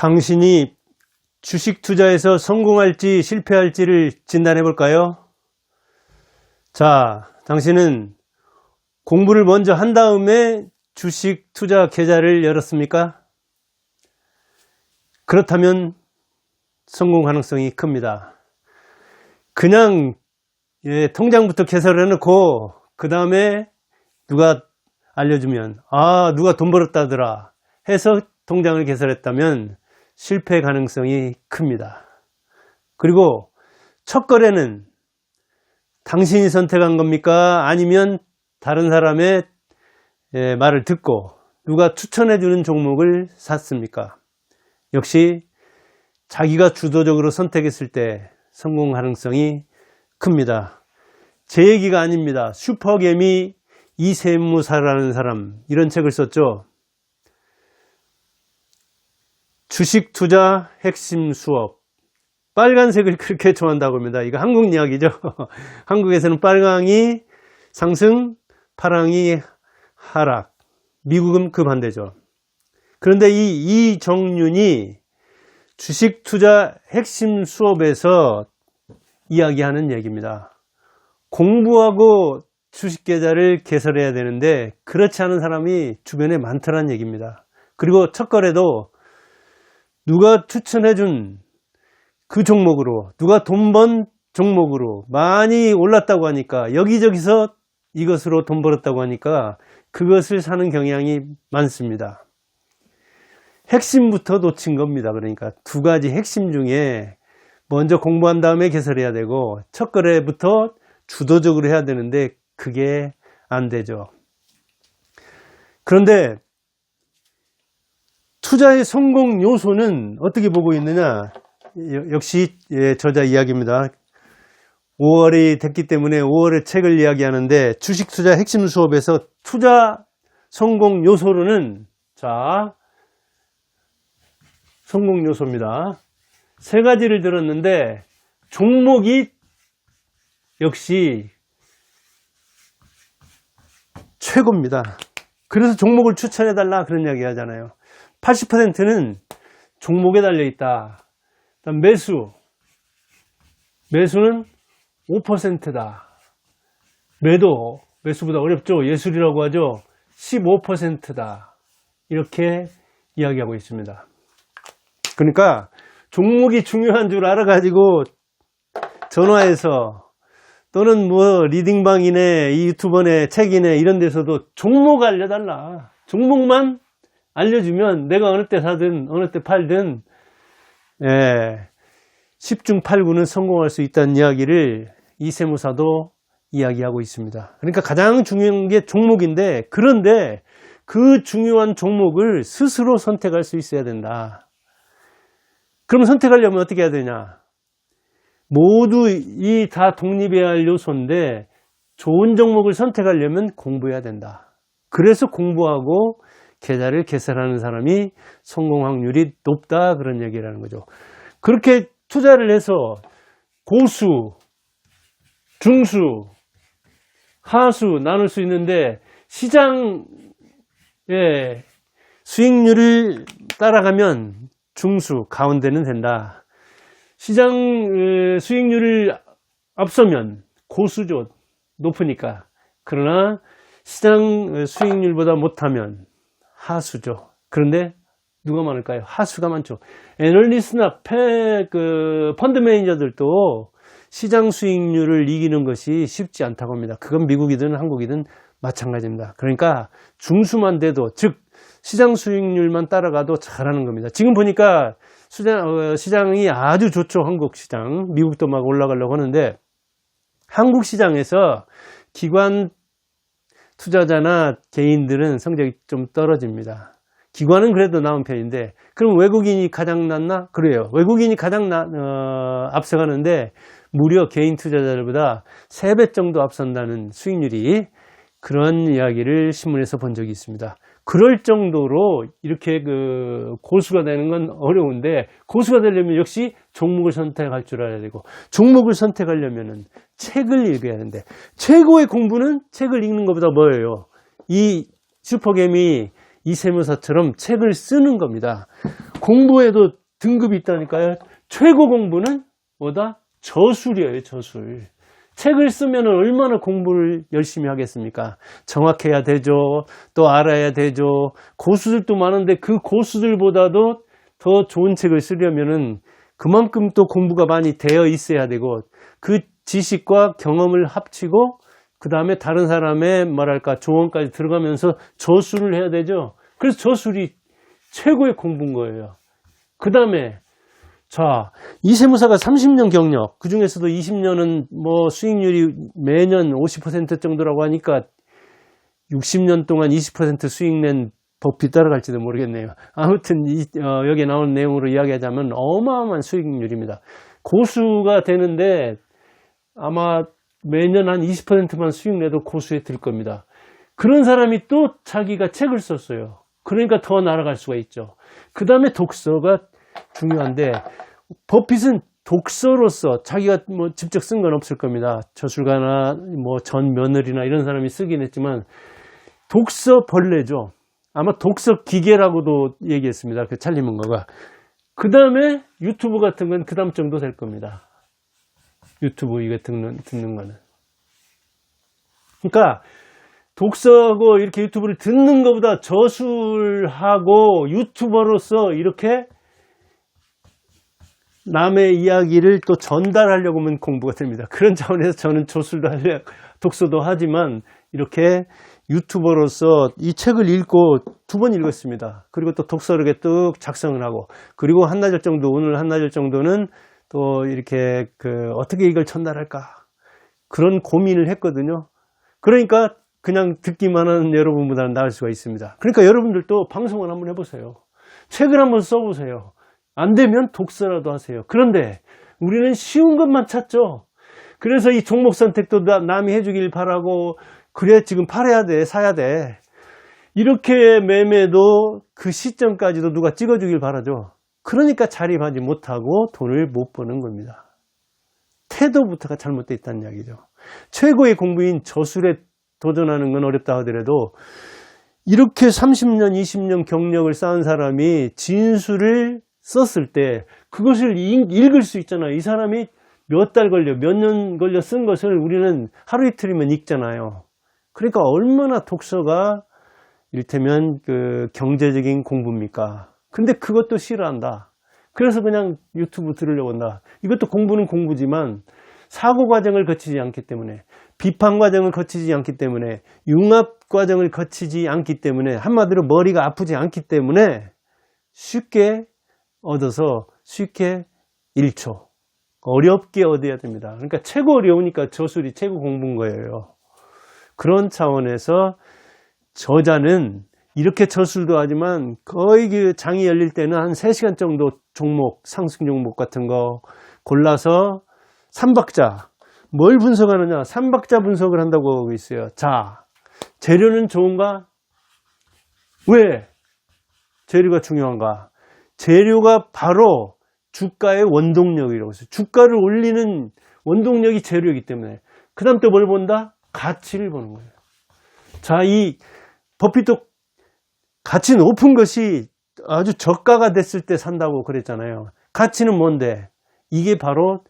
당신이 주식 투자에서 성공할지 실패할지를 진단해 볼까요? 자, 당신은 공부를 먼저 한 다음에 주식 투자 계좌를 열었습니까? 그렇다면 성공 가능성이 큽니다. 그냥 통장부터 개설해 놓고 그 다음에 누가 알려주면 누가 돈 벌었다더라 해서 통장을 개설했다면 실패 가능성이 큽니다. 그리고 첫 거래는 당신이 선택한 겁니까? 아니면 다른 사람의 말을 듣고 누가 추천해 주는 종목을 샀습니까? 역시 자기가 주도적으로 선택했을 때 성공 가능성이 큽니다. 제 얘기가 아닙니다. 슈퍼개미 이세무사라는 사람, 이런 책을 썼죠. 주식 투자 핵심 수업. 빨간색을 그렇게 좋아한다고 합니다. 이거 한국 이야기죠. 한국에서는 빨강이 상승, 파랑이 하락. 미국은 그 반대죠. 그런데 이 이정윤이 주식 투자 핵심 수업에서 이야기하는 얘기입니다. 공부하고 주식 계좌를 개설해야 되는데 그렇지 않은 사람이 주변에 많다는 얘기입니다. 그리고 첫 거래도 누가 추천해준 그 종목으로, 누가 돈 번 종목으로 많이 올랐다고 하니까, 여기저기서 이것으로 돈 벌었다고 하니까 그것을 사는 경향이 많습니다. 핵심부터 놓친 겁니다. 그러니까 두 가지 핵심 중에 먼저 공부한 다음에 개설해야 되고 첫 거래부터 주도적으로 해야 되는데 그게 안 되죠. 그런데 투자의 성공 요소는 어떻게 보고 있느냐? 역시 저자 이야기입니다. 5월이 됐기 때문에 5월의 책을 이야기하는데 주식 투자 핵심 수업에서 투자 성공 요소로는 성공 요소입니다. 세 가지를 들었는데 종목이 역시 최고입니다. 그래서 종목을 추천해달라 그런 이야기 하잖아요. 80%는 종목에 달려있다. 다음 매수는 5%다. 매수보다 어렵죠. 예술이라고 하죠. 15%다. 이렇게 이야기하고 있습니다. 그러니까 종목이 중요한 줄 알아가지고 전화해서 또는 리딩방이네, 이 유튜버네, 책이네 이런 데서도 종목 알려달라. 종목만 알려주면 내가 어느 때 사든 어느 때 팔든 10중 8구는 성공할 수 있다는 이야기를 이세무사도 이야기하고 있습니다. 그러니까 가장 중요한 게 종목인데, 그런데 그 중요한 종목을 스스로 선택할 수 있어야 된다. 그럼 선택하려면 어떻게 해야 되냐? 모두 이 다 독립해야 할 요소인데 좋은 종목을 선택하려면 공부해야 된다. 그래서 공부하고 계좌를 개설하는 사람이 성공 확률이 높다, 그런 얘기를 하는 거죠. 그렇게 투자를 해서 고수, 중수, 하수 나눌 수 있는데 시장의 수익률을 따라가면 중수, 가운데는 된다. 시장 수익률을 앞서면 고수죠. 높으니까. 그러나 시장 수익률보다 못하면 하수죠. 그런데 누가 많을까요? 하수가 많죠. 애널리스트나 펀드 매니저들도 시장 수익률을 이기는 것이 쉽지 않다고 합니다. 그건 미국이든 한국이든 마찬가지입니다. 그러니까 중수만 돼도, 즉 시장 수익률만 따라가도 잘하는 겁니다. 지금 보니까 시장이 아주 좋죠. 한국 시장. 미국도 막 올라가려고 하는데 한국 시장에서 기관 투자자나 개인들은 성적이 좀 떨어집니다. 기관은 그래도 나은 편인데, 그럼 외국인이 가장 낫나? 그래요. 외국인이 가장 앞서가는데 무려 개인 투자자들보다 3배 정도 앞선다는 수익률이, 그런 이야기를 신문에서 본 적이 있습니다. 그럴 정도로 이렇게 고수가 되는 건 어려운데, 고수가 되려면 역시 종목을 선택할 줄 알아야 되고, 종목을 선택하려면 책을 읽어야 하는데, 최고의 공부는 책을 읽는 것보다 뭐예요? 이 슈퍼개미 이세무사처럼 책을 쓰는 겁니다. 공부에도 등급이 있다니까요. 최고 공부는 뭐다? 저술이에요, 저술. 책을 쓰면 얼마나 공부를 열심히 하겠습니까? 정확해야 되죠. 또 알아야 되죠. 고수들도 많은데 그 고수들보다도 더 좋은 책을 쓰려면은 그만큼 또 공부가 많이 되어 있어야 되고, 그 지식과 경험을 합치고 그 다음에 다른 사람의 뭐랄까 조언까지 들어가면서 저술을 해야 되죠. 그래서 저술이 최고의 공부인 거예요. 그 다음에 자, 이 세무사가 30년 경력, 그 중에서도 20년은 뭐 수익률이 매년 50% 정도라고 하니까 60년 동안 20% 수익 낸 법이 따라갈지도 모르겠네요. 아무튼 여기에 나온 내용으로 이야기하자면 어마어마한 수익률입니다. 고수가 되는데 아마 매년 한 20%만 수익 내도 고수에 들 겁니다. 그런 사람이 또 자기가 책을 썼어요. 그러니까 더 날아갈 수가 있죠. 그 다음에 독서가 중요한데, 버핏은 독서로서 자기가 뭐 직접 쓴 건 없을 겁니다. 저술가나 뭐 전 며느리나 이런 사람이 쓰긴 했지만 독서 벌레죠. 아마 독서 기계라고도 얘기했습니다. 그 찰리 문거가. 그 다음에 유튜브 같은 건 그 다음 정도 될 겁니다. 유튜브 이거 듣는 거는. 그러니까 독서하고 이렇게 유튜브를 듣는 것보다 저술하고 유튜버로서 이렇게 남의 이야기를 또 전달하려고 하면 공부가 됩니다. 그런 차원에서 저는 저술도 하려, 독서도 하지만 이렇게 유튜버로서 이 책을 읽고 2번 읽었습니다. 그리고 또 독서력에 뚝 작성을 하고, 그리고 한나절 정도, 오늘 한나절 정도는 또 이렇게 어떻게 이걸 전달할까 그런 고민을 했거든요. 그러니까 그냥 듣기만 하는 여러분보다는 나을 수가 있습니다. 그러니까 여러분들도 방송을 한번 해보세요. 책을 한번 써보세요. 안 되면 독서라도 하세요. 그런데 우리는 쉬운 것만 찾죠. 그래서 이 종목 선택도 남이 해주길 바라고, 그래 지금 팔아야 돼, 사야 돼, 이렇게 매매도 그 시점까지도 누가 찍어주길 바라죠. 그러니까 자립하지 못하고 돈을 못 버는 겁니다. 태도부터가 잘못되어 있다는 이야기죠. 최고의 공부인 저술에 도전하는 건 어렵다 하더라도 이렇게 30년, 20년 경력을 쌓은 사람이 진술을 썼을 때 그것을 읽을 수 있잖아요. 이 사람이 몇 달 걸려, 몇 년 걸려 쓴 것을 우리는 하루 이틀이면 읽잖아요. 그러니까 얼마나 독서가 이를테면 경제적인 공부입니까? 근데 그것도 싫어한다. 그래서 그냥 유튜브 들으려고 한다. 이것도 공부는 공부지만 사고 과정을 거치지 않기 때문에, 비판 과정을 거치지 않기 때문에, 융합 과정을 거치지 않기 때문에, 한마디로 머리가 아프지 않기 때문에 쉽게 얻어서 쉽게 1초 어렵게 얻어야 됩니다. 그러니까 최고 어려우니까 저술이 최고 공부인 거예요. 그런 차원에서 저자는 이렇게 저술도 하지만 거의 그 장이 열릴 때는 한 3시간 정도 종목, 상승 종목 같은 거 골라서 3박자, 뭘 분석하느냐? 3박자 분석을 한다고 하고 있어요. 자, 재료는 좋은가? 왜 재료가 중요한가? 재료가 바로 주가의 원동력이라고 했어요. 주가를 올리는 원동력이 재료이기 때문에. 그 다음 또 뭘 본다? 가치를 보는 거예요. 자, 이 버핏도 가치 높은 것이 아주 저가가 됐을 때 산다고 그랬잖아요. 가치는 뭔데? 이게 바로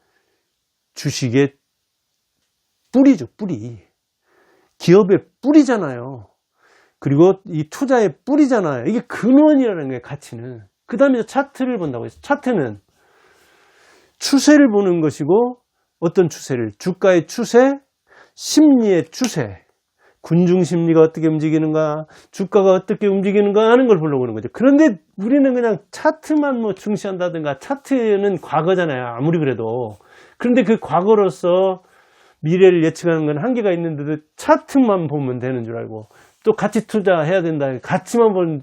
주식의 뿌리죠, 뿌리. 기업의 뿌리잖아요. 그리고 이 투자의 뿌리잖아요. 이게 근원이라는 거예요, 가치는. 그 다음에 차트를 본다고 했어요. 차트는 추세를 보는 것이고, 어떤 추세를? 주가의 추세, 심리의 추세. 군중 심리가 어떻게 움직이는가, 주가가 어떻게 움직이는가 하는 걸 보려고 하는 거죠. 그런데 우리는 그냥 차트만 뭐 중시한다든가, 차트는 과거잖아요. 아무리 그래도. 그런데 그 과거로서 미래를 예측하는 건 한계가 있는데도 차트만 보면 되는 줄 알고, 또 가치 투자해야 된다. 가치만 본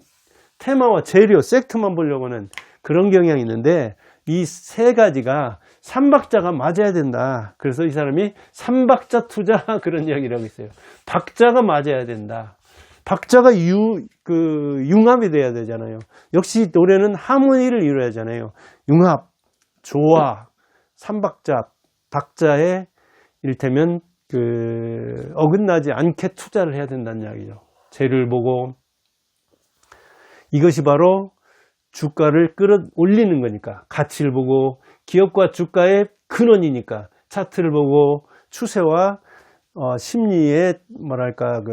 테마와 재료, 섹터만 보려고 하는 그런 경향이 있는데, 이 3가지가 3박자가 맞아야 된다. 그래서 이 사람이 3박자 투자 그런 이야기를 하고 있어요. 박자가 맞아야 된다. 박자가 융합이 돼야 되잖아요. 역시 노래는 하모니를 이루어야 하잖아요. 융합, 조화, 3박자, 박자에 이를테면 어긋나지 않게 투자를 해야 된다는 이야기죠. 재료를 보고, 이것이 바로 주가를 끌어올리는 거니까, 가치를 보고 기업과 주가의 근원이니까 차트를 보고 추세와 심리의 뭐랄까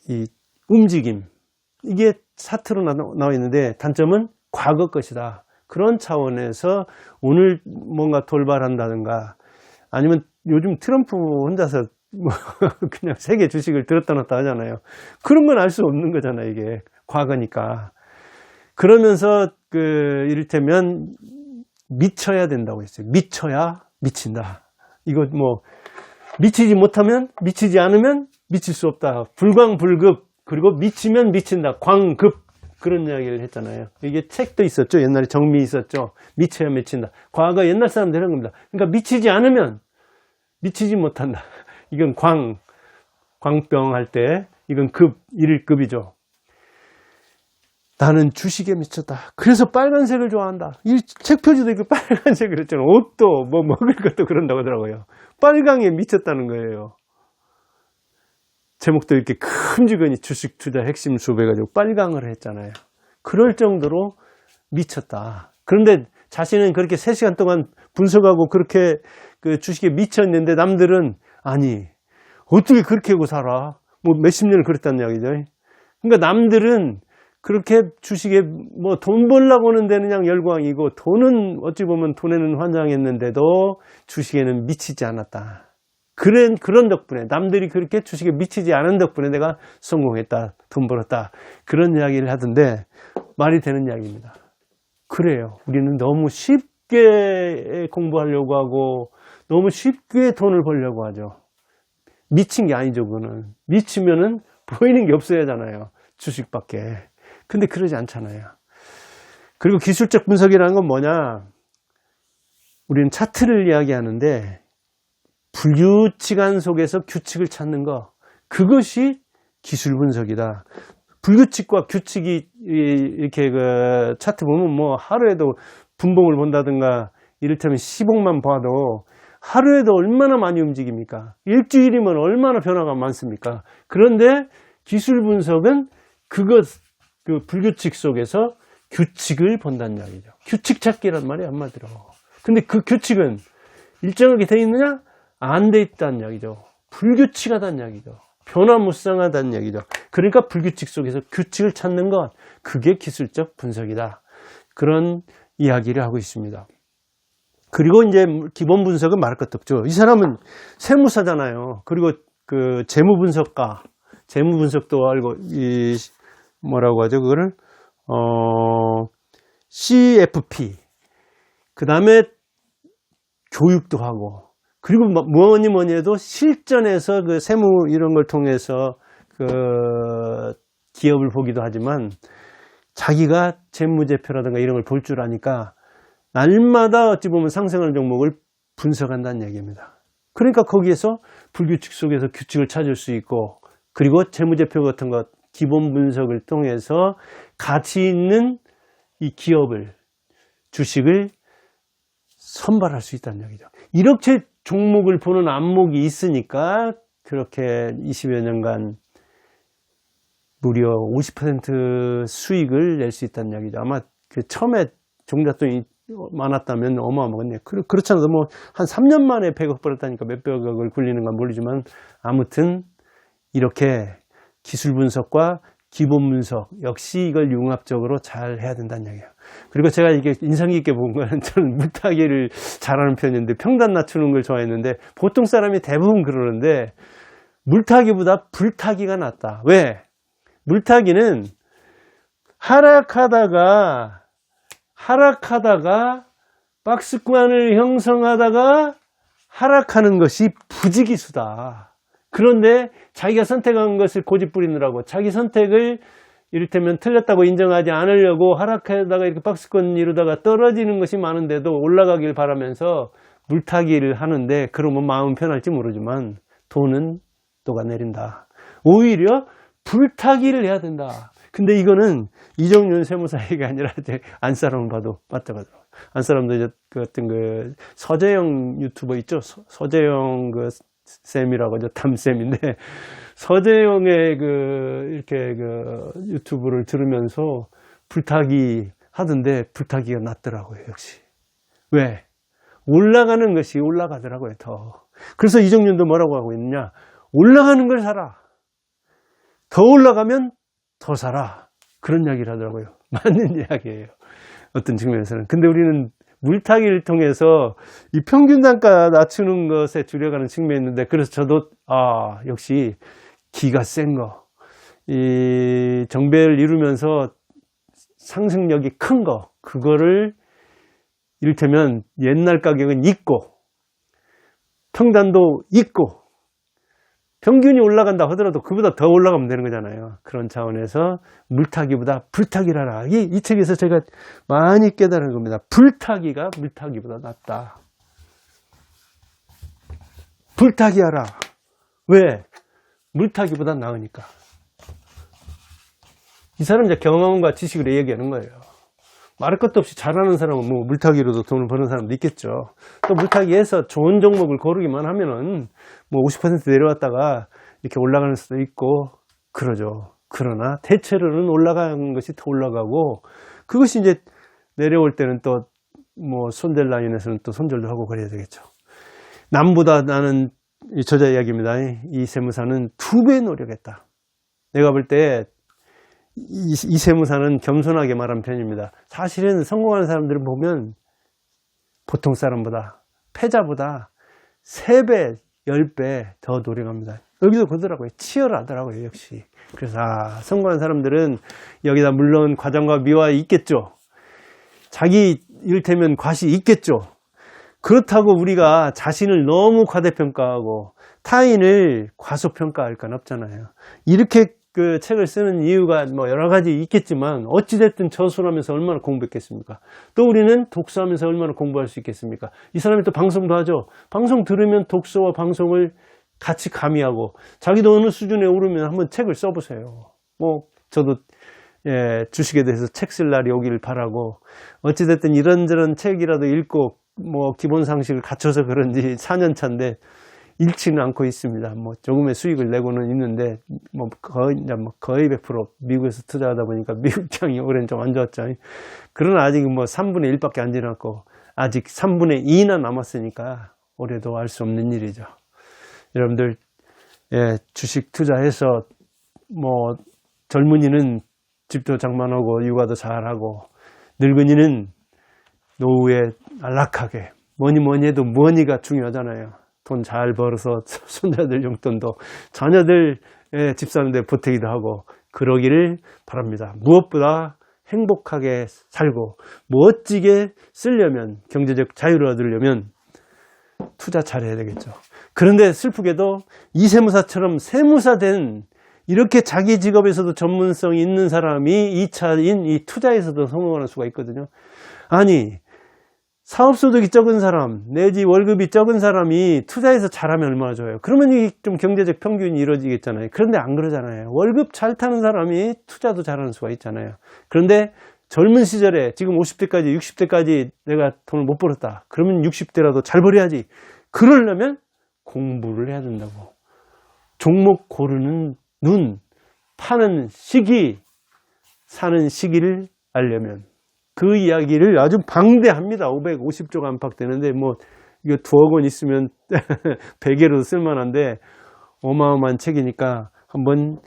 이 움직임, 이게 차트로 나와 있는데 단점은 과거 것이다. 그런 차원에서 오늘 뭔가 돌발한다든가, 아니면 요즘 트럼프 혼자서 그냥 세계 주식을 들었다 놨다 하잖아요. 그런 건 알 수 없는 거잖아요. 이게 과거니까. 그러면서 이를테면 미쳐야 된다고 했어요. 미쳐야 미친다. 이거 뭐 미치지 못하면, 미치지 않으면 미칠 수 없다. 불광불급. 그리고 미치면 미친다. 광급. 그런 이야기를 했잖아요. 이게 책도 있었죠. 옛날에 정미 있었죠. 미쳐야 미친다. 과거 옛날 사람들 이런 겁니다. 그러니까 미치지 않으면 미치지 못한다. 이건 광병 할 때, 이건 급, 1급이죠. 나는 주식에 미쳤다. 그래서 빨간색을 좋아한다. 이 책 표지도 이렇게 빨간색을 했잖아요. 옷도 뭐 먹을 것도 그런다고 하더라고요. 빨강에 미쳤다는 거예요. 제목도 이렇게 큼지근히 주식 투자 핵심 수업 해가지고 빨강을 했잖아요. 그럴 정도로 미쳤다. 그런데 자신은 그렇게 3시간 동안 분석하고 그렇게 그 주식에 미쳤는데 남들은 아니 어떻게 그렇게 하고 살아? 뭐 몇십 년을 그랬다는 이야기죠. 그러니까 남들은 그렇게 주식에 뭐 돈 벌려고 하는 데는 그냥 열광이고, 돈은 어찌 보면 돈에는 환장했는데도 주식에는 미치지 않았다. 그런 덕분에, 남들이 그렇게 주식에 미치지 않은 덕분에 내가 성공했다, 돈 벌었다, 그런 이야기를 하던데 말이 되는 이야기입니다. 그래요. 우리는 너무 쉽게 공부하려고 하고 너무 쉽게 돈을 벌려고 하죠. 미친 게 아니죠. 그거는 미치면은 보이는 게 없어야 하잖아요. 주식밖에. 근데 그러지 않잖아요. 그리고 기술적 분석이라는 건 뭐냐? 우리는 차트를 이야기하는데 불규칙한 속에서 규칙을 찾는 거, 그것이 기술 분석이다. 불규칙과 규칙이 이렇게 차트 보면 뭐 하루에도 분봉을 본다든가, 이를테면 시봉만 봐도 하루에도 얼마나 많이 움직입니까? 일주일이면 얼마나 변화가 많습니까? 그런데 기술 분석은 그 불규칙 속에서 규칙을 본다는 이야기죠. 규칙 찾기란 말이에요, 한마디로. 근데 그 규칙은 일정하게 돼 있느냐? 안 돼 있다는 이야기죠. 불규칙하다는 이야기죠. 변화무쌍하다는 이야기죠. 그러니까 불규칙 속에서 규칙을 찾는 것, 그게 기술적 분석이다. 그런 이야기를 하고 있습니다. 그리고 이제 기본 분석은 말할 것도 없죠. 이 사람은 세무사잖아요. 그리고 그 재무분석가, 재무분석도 알고, 뭐라고 하죠, 그거를? CFP. 그 다음에 교육도 하고, 그리고 뭐니 해도 실전에서 그 세무 이런 걸 통해서 그 기업을 보기도 하지만 자기가 재무제표라든가 이런 걸 볼 줄 아니까 날마다 어찌 보면 상승하는 종목을 분석한다는 얘기입니다. 그러니까 거기에서 불규칙 속에서 규칙을 찾을 수 있고, 그리고 재무제표 같은 것 기본 분석을 통해서 가치 있는 이 기업을, 주식을 선발할 수 있다는 얘기죠. 이렇게 종목을 보는 안목이 있으니까 그렇게 20여 년간 무려 50% 수익을 낼 수 있다는 이야기죠. 아마 그 처음에 종잣돈이 많았다면 어마어마하겠네요. 그렇지 않아도 뭐 한 3년 만에 100억 벌었다니까 몇백억을 굴리는 건 모르지만, 아무튼 이렇게 기술 분석과 기본 분석 역시 이걸 융합적으로 잘 해야 된다는 이야기예요. 그리고 제가 이게 인상 깊게 본 건, 저는 물타기를 잘하는 편인데 평단 낮추는 걸 좋아했는데, 보통 사람이 대부분 그러는데 물타기보다 불타기가 낫다. 왜? 물타기는 하락하다가 박스권을 형성하다가 하락하는 것이 부지기수다. 그런데 자기가 선택한 것을 고집부리느라고, 자기 선택을 이를테면 틀렸다고 인정하지 않으려고 하락하다가 이렇게 박스권 이루다가 떨어지는 것이 많은데도 올라가길 바라면서 물타기를 하는데, 그러면 마음 편할지 모르지만 돈은 녹아내린다. 오히려 불타기를 해야 된다. 근데 이거는 이정윤 세무사 얘기가 아니라 이제 안사람을 봐도 맞다가더라고요. 안사람도 이제 그 어떤 그 서재영 유튜버 있죠? 서재영 그 쌤이라고 하죠. 담쌤인데, 서재영의 이렇게 유튜브를 들으면서 불타기 하던데 불타기가 낫더라고요. 역시. 왜? 올라가는 것이 올라가더라고요. 더. 그래서 이정윤도 뭐라고 하고 있느냐, 올라가는 걸 사라. 더 올라가면 더 사라. 그런 이야기를 하더라고요. 맞는 이야기예요. 어떤 측면에서는. 근데 우리는 물타기를 통해서 이 평균 단가 낮추는 것에 주력하는 측면이 있는데, 그래서 저도 역시 기가 센 거, 이 정배를 이루면서 상승력이 큰 거, 그거를 이를테면 옛날 가격은 있고 평단도 있고 평균이 올라간다 하더라도 그보다 더 올라가면 되는 거잖아요. 그런 차원에서 물타기보다 불타기라라. 이 책에서 제가 많이 깨달은 겁니다. 불타기가 물타기보다 낫다. 불타기하라. 왜? 물타기보다 나으니까. 이 사람 이제 경험과 지식으로 얘기하는 거예요. 말할 것도 없이 잘하는 사람은 뭐 물타기로도 돈을 버는 사람도 있겠죠. 또 물타기에서 좋은 종목을 고르기만 하면은 뭐 50% 내려왔다가 이렇게 올라가는 수도 있고 그러죠. 그러나 대체로는 올라가는 것이 더 올라가고, 그것이 이제 내려올 때는 또 뭐 손절 라인에서는 또 손절도 하고 그래야 되겠죠. 남보다 나는, 이 저자 이야기입니다. 이 세무사는 2배 노력했다. 내가 볼 때 이 세무사는 겸손하게 말한 편입니다. 사실은 성공하는 사람들을 보면 보통 사람보다, 패자보다 3배, 10배 더 노력합니다. 여기도 그러더라고요. 치열하더라고요, 역시. 그래서 성공한 사람들은 여기다 물론 과장과 미화가 있겠죠. 자기 이를테면 과시 있겠죠. 그렇다고 우리가 자신을 너무 과대평가하고 타인을 과소평가할 건 없잖아요. 이렇게 그 책을 쓰는 이유가 뭐 여러 가지 있겠지만 어찌됐든 저술하면서 얼마나 공부했겠습니까? 또 우리는 독서하면서 얼마나 공부할 수 있겠습니까? 이 사람이 또 방송도 하죠. 방송 들으면 독서와 방송을 같이 가미하고 자기도 어느 수준에 오르면 한번 책을 써보세요. 뭐 저도 주식에 대해서 책 쓸 날이 오기를 바라고, 어찌됐든 이런저런 책이라도 읽고 뭐 기본 상식을 갖춰서 그런지 4년 차인데 잃지는 않고 있습니다. 뭐 조금의 수익을 내고는 있는데 뭐 거의 100% 미국에서 투자하다 보니까 미국장이 올해는 좀 안 좋았죠. 그러나 아직 뭐 3분의 1밖에 안 지났고 아직 3분의 2나 남았으니까 올해도 알 수 없는 일이죠. 여러분들 주식 투자해서 뭐 젊은이는 집도 장만하고 육아도 잘하고, 늙은이는 노후에 안락하게, 뭐니 해도 머니가 중요하잖아요. 돈 잘 벌어서 손자들 용돈도 자녀들 집 사는데 보태기도 하고 그러기를 바랍니다. 무엇보다 행복하게 살고 멋지게 쓰려면, 경제적 자유를 얻으려면 투자 잘해야 되겠죠. 그런데 슬프게도 이 세무사처럼 세무사 된, 이렇게 자기 직업에서도 전문성이 있는 사람이 2차인 이 투자에서도 성공하는 수가 있거든요. 아니, 사업소득이 적은 사람 내지 월급이 적은 사람이 투자해서 잘하면 얼마나 좋아요. 그러면 이게 좀 경제적 평균이 이루어지겠잖아요. 그런데 안 그러잖아요. 월급 잘 타는 사람이 투자도 잘하는 수가 있잖아요. 그런데 젊은 시절에 지금 50대까지 60대까지 내가 돈을 못 벌었다. 그러면 60대라도 잘 벌어야지. 그러려면 공부를 해야 된다고. 종목 고르는 눈, 파는 시기, 사는 시기를 알려면. 그 이야기를 아주 방대합니다. 550조가 안팎되는데 뭐 이거 2억 원 있으면 베개로도 쓸만한데 어마어마한 책이니까 한번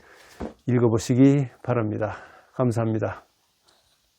읽어보시기 바랍니다. 감사합니다.